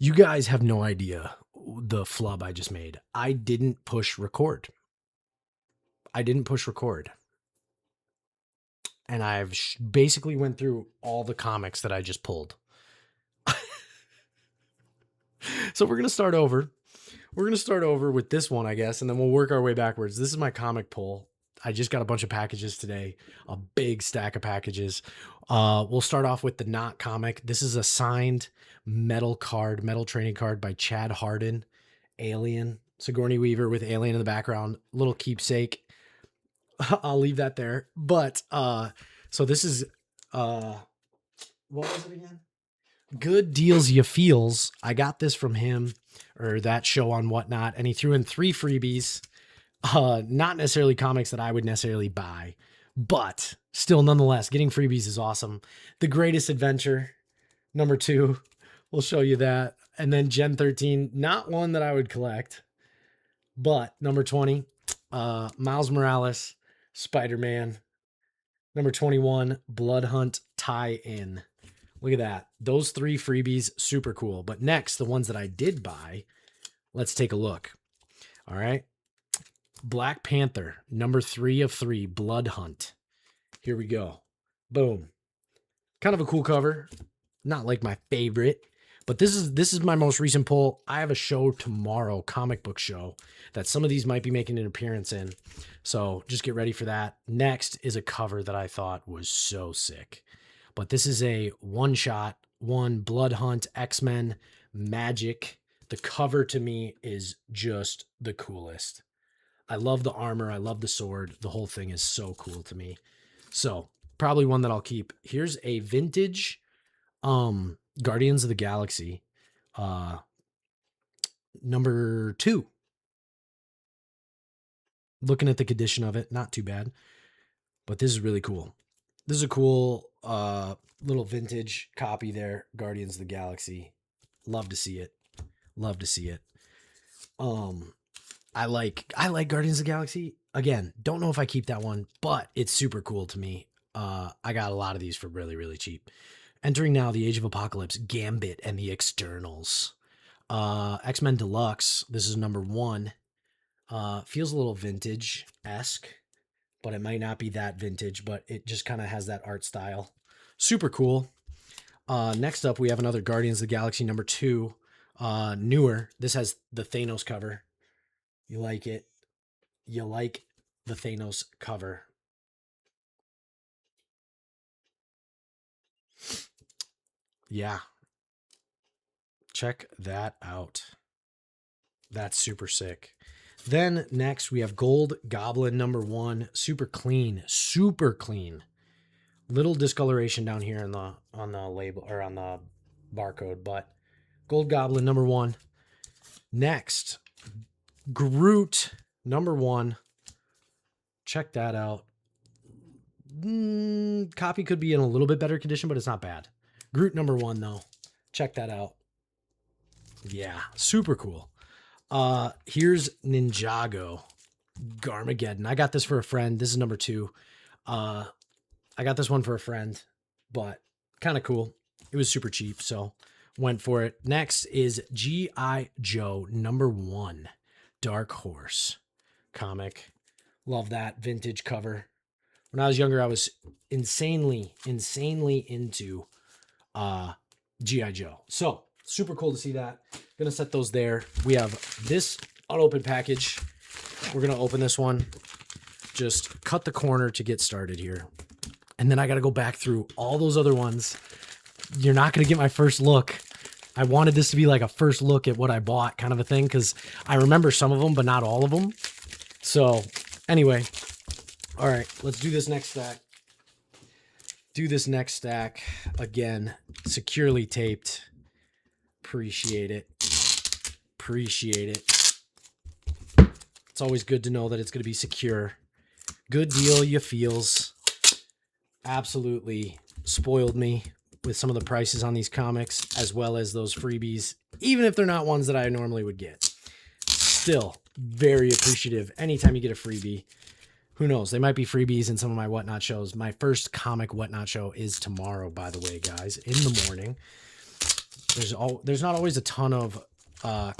You guys have no idea the flub I just made. I didn't push record. I didn't push record. And I've basically went through all the comics that I just pulled. So we're going to start over. We're going to start over with this one, I guess, and then we'll work our way backwards. This is my comic pull. I just got a bunch of packages today, a big stack of packages. We'll start off with the Not comic. This is a signed metal trading card by Chad Hardin, Alien, Sigourney Weaver with Alien in the background, little keepsake. I'll leave that there. But so this is what was it again? Good Deals Ya Feels. I got this from him or that show on Whatnot, and he threw in 3 freebies. Not necessarily comics that I would necessarily buy, but still, nonetheless, getting freebies is awesome. The Greatest Adventure, number 2. We'll show you that. And then Gen 13, not one that I would collect, but number 20, Miles Morales, Spider-Man. Number 21, Blood Hunt tie-in. Look at that. Those 3 freebies, super cool. But next, the ones that I did buy, let's take a look. All right. Black Panther, number 3 of 3, Blood Hunt. Here we go. Boom. Kind of a cool cover. Not like my favorite, but this is my most recent pull. I have a show tomorrow, comic book show, that some of these might be making an appearance in. So just get ready for that. Next is a cover that I thought was so sick. But this is a one-shot, Blood Hunt, X-Men, Magic. The cover to me is just the coolest. I love the armor. I love the sword. The whole thing is so cool to me. So probably one that I'll keep. Here's a vintage Guardians of the Galaxy number 2. Looking at the condition of it, not too bad. But this is really cool. This is a cool little vintage copy there, Guardians of the Galaxy. Love to see it. Love to see it. I like Guardians of the Galaxy. Again, don't know if I keep that one, but it's super cool to me. I got a lot of these for really, really cheap. Entering now the Age of Apocalypse, Gambit and the Externals. X-Men Deluxe. This is number 1. Feels a little vintage-esque, but it might not be that vintage, but it just kind of has that art style. Super cool. Next up, we have another Guardians of the Galaxy number 2. Newer. This has the Thanos cover. You like it. You like the Thanos cover. Yeah. Check that out. That's super sick. Then next we have Gold Goblin number 1. Super clean. Super clean. Little discoloration down here on the label or on the barcode, but Gold Goblin number 1. Next, Groot number 1. Check that out. Copy could be in a little bit better condition, but it's not bad. Groot number 1 though. Check that out. Yeah, super cool. Here's Ninjago Garmageddon. I got this for a friend. This is number 2. I got this one for a friend, but kind of cool. It was super cheap, so went for it. Next is G.I. Joe number 1, Dark Horse comic. Love that vintage cover. When I was younger, I was insanely into G.I. Joe. So super cool to see that. Gonna set those there. We have this unopened package. We're gonna open this one. Just cut the corner to get started here. And then I got to go back through all those other ones. You're not going to get my first look. I wanted this to be like a first look at what I bought kind of a thing, because I remember some of them, but not all of them. So anyway, all right, let's do this next stack. Do this next stack again, securely taped. Appreciate it. Appreciate it. It's always good to know that it's going to be secure. Good Deal Ya Feels. Absolutely spoiled me with some of the prices on these comics, as well as those freebies, even if they're not ones that I normally would get. Still very appreciative anytime you get a freebie. Who knows? They might be freebies in some of my Whatnot shows. My first comic Whatnot show is tomorrow, by the way, guys, in the morning. There's not always a ton of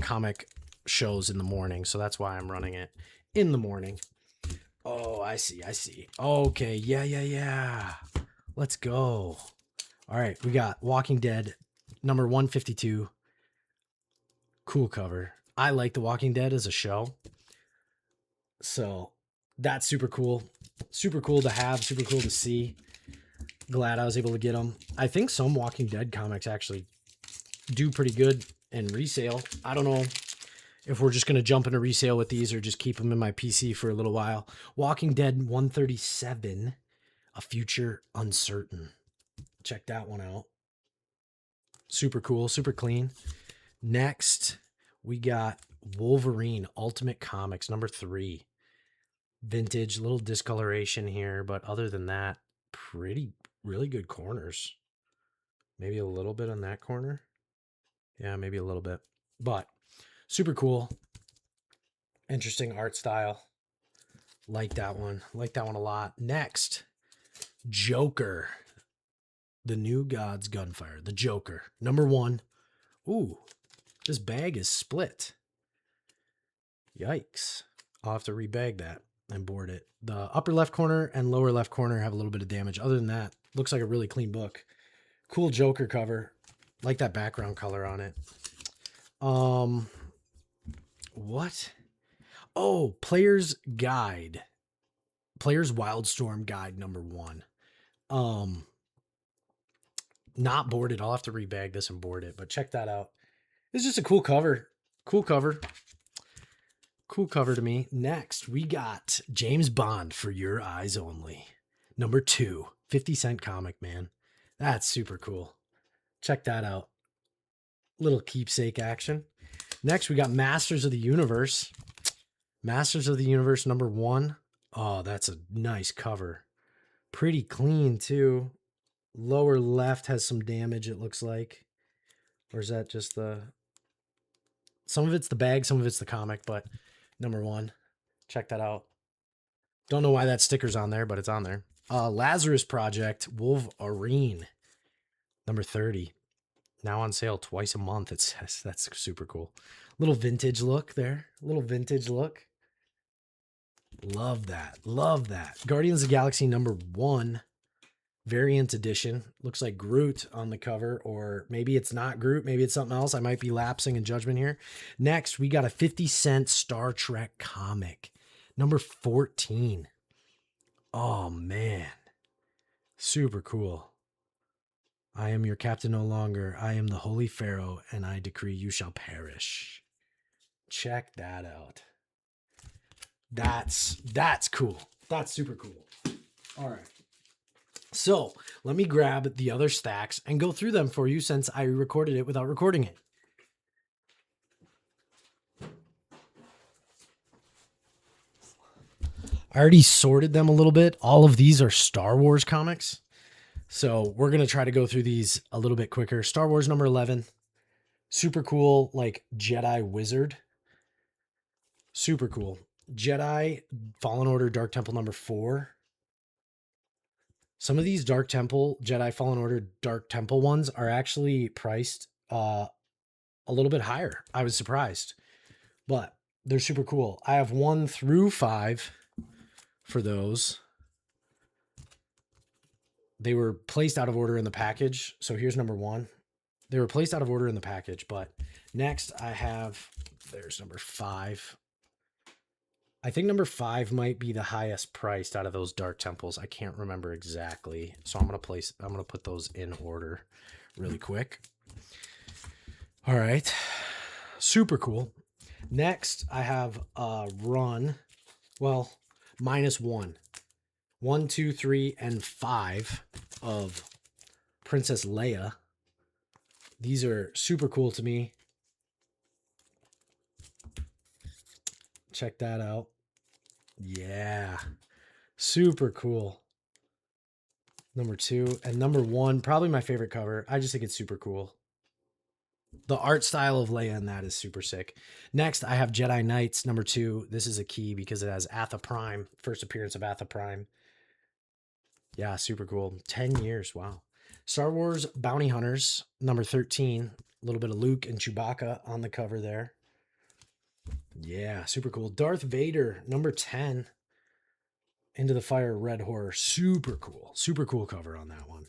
comic shows in the morning, so that's why I'm running it in the morning. Oh, I see. Okay, yeah. Let's go. All right, we got Walking Dead number 152. Cool cover. I like The Walking Dead as a show, so that's super cool. Super cool to have, super cool to see. Glad I was able to get them. I think some Walking Dead comics actually do pretty good in resale. I don't know if we're just going to jump into resale with these or just keep them in my PC for a little while. Walking Dead 137, A Future Uncertain. Check that one out. Super cool, super clean. Next, we got Wolverine Ultimate Comics number 3. Vintage, little discoloration here, but other than that, really good corners. Maybe a little bit on that corner. Yeah, maybe a little bit. But super cool. Interesting art style. Like that one. Like that one a lot. Next, Joker. The New Gods Gunfire. The Joker. Number 1. Ooh, this bag is split. Yikes. I'll have to rebag that and board it. The upper left corner and lower left corner have a little bit of damage. Other than that, looks like a really clean book. Cool Joker cover. Like that background color on it. What? Oh, Player's Guide. Player's Wildstorm Guide number 1. Not boarded. I'll have to rebag this and board it, but check that out. It's just a cool cover. Cool cover. Cool cover to me. Next, we got James Bond For Your Eyes Only. Number 2. 50-cent comic, man. That's super cool. Check that out. Little keepsake action. Next, we got Masters of the Universe. Masters of the Universe number 1. Oh, that's a nice cover. Pretty clean, too. Lower left has some damage, it looks like. Or is that just the... Some of it's the bag, some of it's the comic, but number 1. Check that out. Don't know why that sticker's on there, but it's on there. Lazarus Project, Wolverine. Number 30. Now on sale twice a month. That's super cool. Little vintage look there. Little vintage look. Love that. Love that. Guardians of the Galaxy number 1. Variant edition. Looks like Groot on the cover, or maybe it's not Groot. Maybe it's something else. I might be lapsing in judgment here. Next, we got a 50-cent Star Trek comic. Number 14. Oh, man. Super cool. I am your captain no longer. I am the Holy Pharaoh, and I decree you shall perish. Check that out. That's cool. That's super cool. All right. So let me grab the other stacks and go through them for you since I recorded it without recording it. I already sorted them a little bit. All of these are Star Wars comics. So we're going to try to go through these a little bit quicker. Star Wars number 11. Super cool, like Jedi Wizard. Super cool. Jedi Fallen Order Dark Temple number 4. Some of these Dark Temple, Jedi Fallen Order Dark Temple ones are actually priced a little bit higher. I was surprised, but they're super cool. I have 1 through 5 for those. They were placed out of order in the package. So here's number 1. They were placed out of order in the package, but next I have, there's number 5. I think number 5 might be the highest priced out of those Dark Temples. I can't remember exactly. So I'm going to put those in order really quick. All right. Super cool. Next, I have a run. Well, -1. 1, 2, 3, and 5 of Princess Leia. These are super cool to me. Check that out. Yeah. Super cool. Number 2 and number 1, probably my favorite cover. I just think it's super cool. The art style of Leia in that is super sick. Next, I have Jedi Knights number 2. This is a key because it has Atha Prime. First appearance of Atha Prime. Yeah, super cool. 10 years. Wow. Star Wars Bounty Hunters, number 13. A little bit of Luke and Chewbacca on the cover there. Yeah, super cool. Darth Vader, number 10. Into the Fire Red Horror. Super cool. Super cool cover on that one.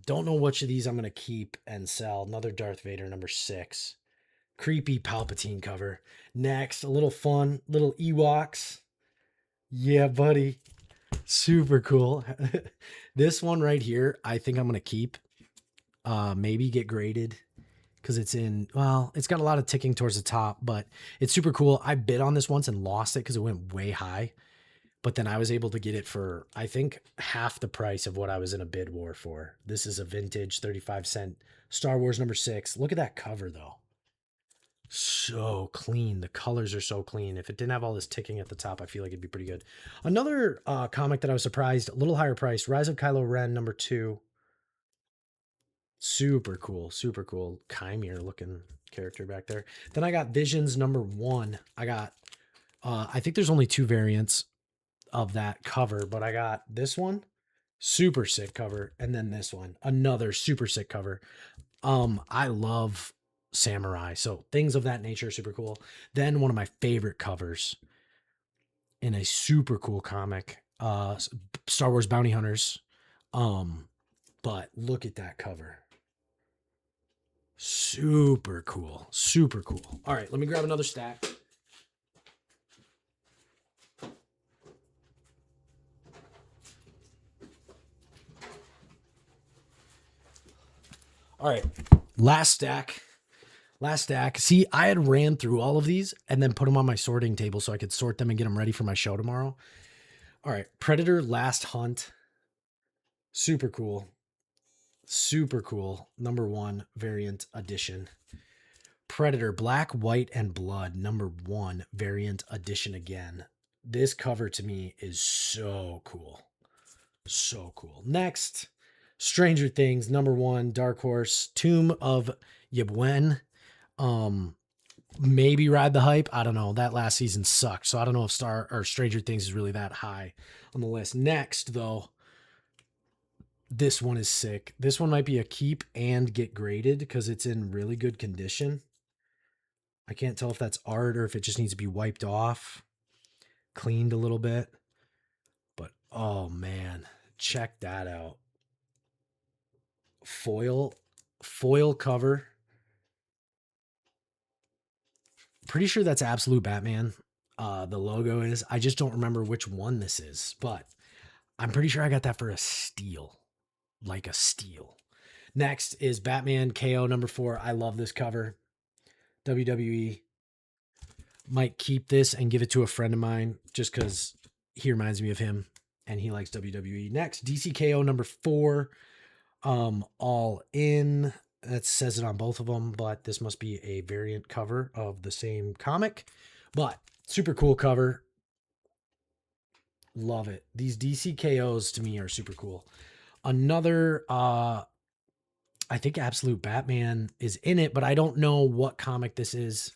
Don't know which of these I'm going to keep and sell. Another Darth Vader, number 6. Creepy Palpatine cover. Next, a little fun, little Ewoks. Yeah, buddy. Super cool. This one right here, I think I'm going to keep. Maybe get graded because it's in, well, it's got a lot of ticking towards the top, but it's super cool. I bid on this once and lost it because it went way high. But then I was able to get it for, I think, half the price of what I was in a bid war for. This is a vintage 35-cent Star Wars number 6. Look at that cover, though. So clean. The colors are so clean. If it didn't have all this ticking at the top, I feel like it'd be pretty good. Another comic that I was surprised, a little higher price, Rise of Kylo Ren number 2. Super cool. Super cool. Chimere looking character back there. Then I got Visions number 1. I got, I think there's only 2 variants of that cover, but I got this one, super sick cover, and then this one, another super sick cover. I love samurai, so things of that nature are super cool. Then one of my favorite covers in a super cool comic, Star Wars Bounty Hunters. But look at that cover. Super cool. Super cool. All right, let me grab another stack. All right, last stack. Last stack. See, I had ran through all of these and then put them on my sorting table so I could sort them and get them ready for my show tomorrow. All right, Predator Last Hunt. Super cool. Super cool. Number 1 variant edition. Predator Black, White, and Blood. Number 1 variant edition again. This cover to me is so cool. So cool. Next, Stranger Things, number 1, Dark Horse, Tomb of Yibwen. Maybe ride the hype. I don't know. That last season sucked. So I don't know if Stranger Things is really that high on the list. Next, though, this one is sick. This one might be a keep and get graded because it's in really good condition. I can't tell if that's art or if it just needs to be wiped off, cleaned a little bit. But oh man, check that out. Foil cover. Pretty sure that's Absolute Batman. The logo is. I just don't remember which one this is, but I'm pretty sure I got that for a steal. Like a steal. Next is Batman KO number 4. I love this cover. WWE. Might keep this and give it to a friend of mine just because he reminds me of him and he likes WWE. Next, DC KO number 4. All in. That says it on both of them, but this must be a variant cover of the same comic. But super cool cover. Love it. These DC KOs to me are super cool. Another, I think Absolute Batman is in it, but I don't know what comic this is.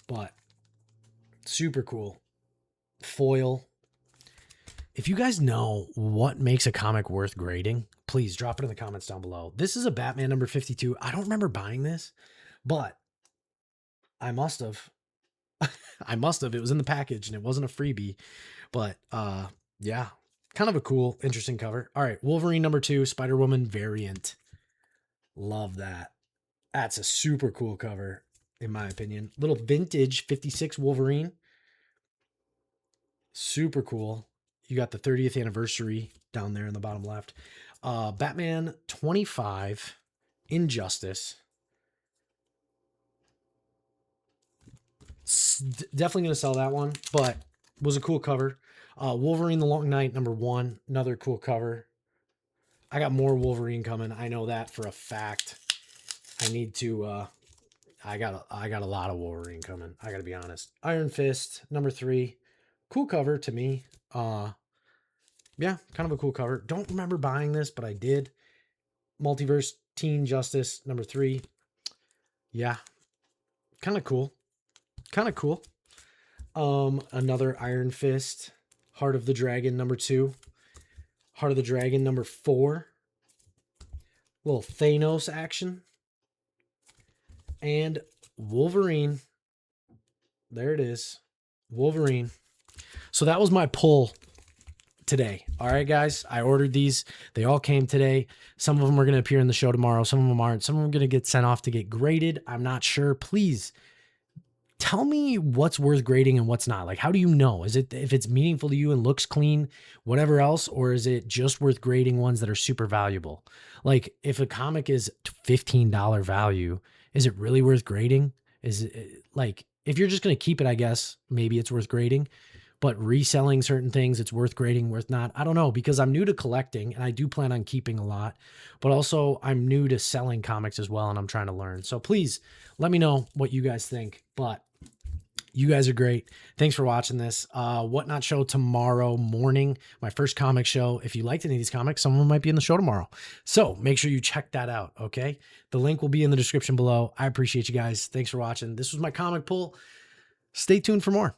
But super cool. Foil. If you guys know what makes a comic worth grading, please drop it in the comments down below. This is a Batman number 52. I don't remember buying this, but I must have. I must have. It was in the package and it wasn't a freebie. But yeah, kind of a cool, interesting cover. All right, Wolverine number 2, Spider-Woman variant. Love that. That's a super cool cover, in my opinion. Little vintage 56 Wolverine. Super cool. You got the 30th anniversary down there in the bottom left. Batman 25, Injustice. Definitely going to sell that one, but was a cool cover. Wolverine the Long Night number 1, another cool cover. I got more Wolverine coming. I know that for a fact. I need to I got a lot of Wolverine coming. I got to be honest. Iron Fist number 3. Cool cover to me. Yeah, kind of a cool cover. Don't remember buying this, but I did. Multiverse Teen Justice number 3. Yeah. Kind of cool. Kind of cool. Another Iron Fist. Heart of the Dragon number 2. Heart of the Dragon number 4. Little Thanos action. And Wolverine. There it is. Wolverine. So that was my pull today. All right, guys. I ordered these. They all came today. Some of them are going to appear in the show tomorrow. Some of them aren't. Some of them are going to get sent off to get graded. I'm not sure. Please tell me what's worth grading and what's not. Like, how do you know? Is it if it's meaningful to you and looks clean, whatever else, or is it just worth grading ones that are super valuable? Like, if a comic is $15 value, is it really worth grading? Is it like, if you're just going to keep it, I guess maybe it's worth grading, but reselling certain things, it's worth grading, worth not. I don't know, because I'm new to collecting and I do plan on keeping a lot, but also I'm new to selling comics as well. And I'm trying to learn. So please let me know what you guys think, but you guys are great. Thanks for watching this. Whatnot show tomorrow morning, my first comic show. If you liked any of these comics, some of them might be in the show tomorrow. So make sure you check that out, okay? The link will be in the description below. I appreciate you guys. Thanks for watching. This was my comic pull. Stay tuned for more.